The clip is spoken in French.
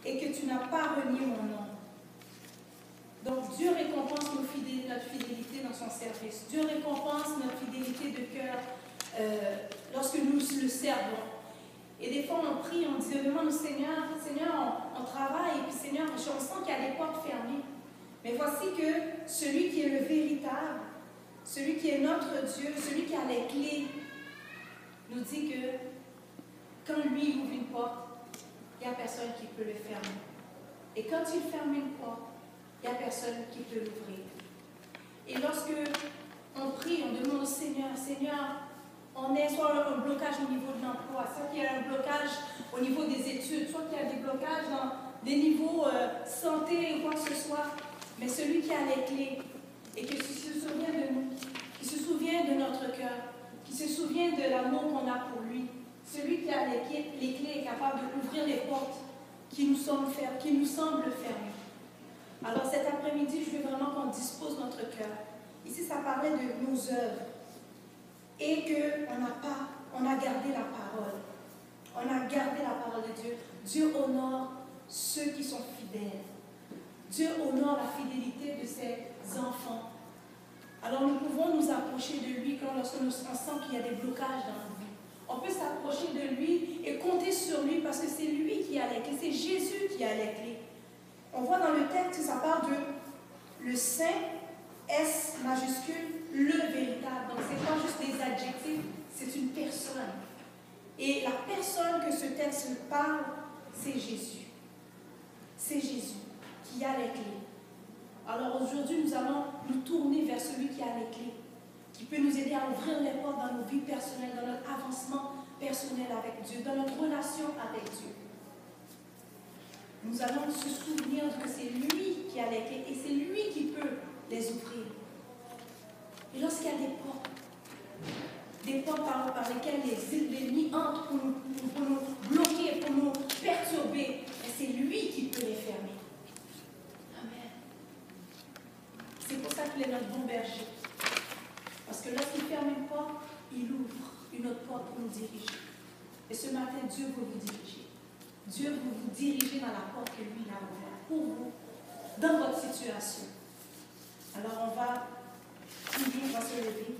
et que tu n'as pas renié mon nom. Donc Dieu récompense notre fidélité dans son service. Dieu récompense notre fidélité de cœur lorsque nous le servons. Et des fois on prie, on dit, demande au Seigneur, Seigneur, on travaille, et puis Seigneur, on sent qu'il y a des portes fermées. Mais voici que celui qui est le véritable, celui qui est notre Dieu, celui qui a les clés, nous dit que quand lui ouvre une porte, il n'y a personne qui peut le fermer. Et quand il ferme une porte, il n'y a personne qui peut l'ouvrir. Et lorsque on prie, on demande au Seigneur, Seigneur, on est soit un blocage au niveau de l'emploi, soit qu'il y a un blocage au niveau des études, soit qu'il y a des blocages dans des niveaux santé ou quoi que ce soit, mais celui qui a les clés et qui se souvient de nous, qui se souvient de notre cœur, qui se souvient de l'amour qu'on a pour lui, celui qui a les clés est capable d'ouvrir les portes qui nous semblent fermées. Alors cet après-midi, je veux vraiment qu'on dispose notre cœur. Ici, ça parlait de nos œuvres. Et qu'on a gardé la parole. On a gardé la parole de Dieu. Dieu honore ceux qui sont fidèles. Dieu honore la fidélité de ses enfants. Alors nous pouvons nous approcher de lui lorsque on sent qu'il y a des blocages dans nos vies. On peut s'approcher de lui et compter sur lui parce que c'est lui qui a les clés. C'est Jésus qui a les clés. On voit dans le texte que ça parle de le Saint, S majuscule, le véritable. Donc ce n'est pas juste des adjectifs, c'est une personne. Et la personne que ce texte parle, c'est Jésus. C'est Jésus qui a les clés. Alors aujourd'hui, nous allons nous tourner vers celui qui a les clés, qui peut nous aider à ouvrir les portes dans nos vies personnelles, dans notre avancement personnel avec Dieu, dans notre relation avec Dieu. Nous allons se souvenir que c'est lui qui a les clés et c'est lui qui peut les ouvrir. Et lorsqu'il y a des portes par lesquelles les ennemis entrent pour nous bloquer, pour nous perturber, c'est lui qui peut les fermer. Amen. C'est pour ça qu'il est notre bon berger. Parce que lorsqu'il ferme une porte, il ouvre une autre porte pour nous diriger. Et ce matin, Dieu veut vous diriger. Dieu veut vous diriger dans la porte que lui a ouverte pour vous, dans votre situation. Alors on va prier, on va se lever.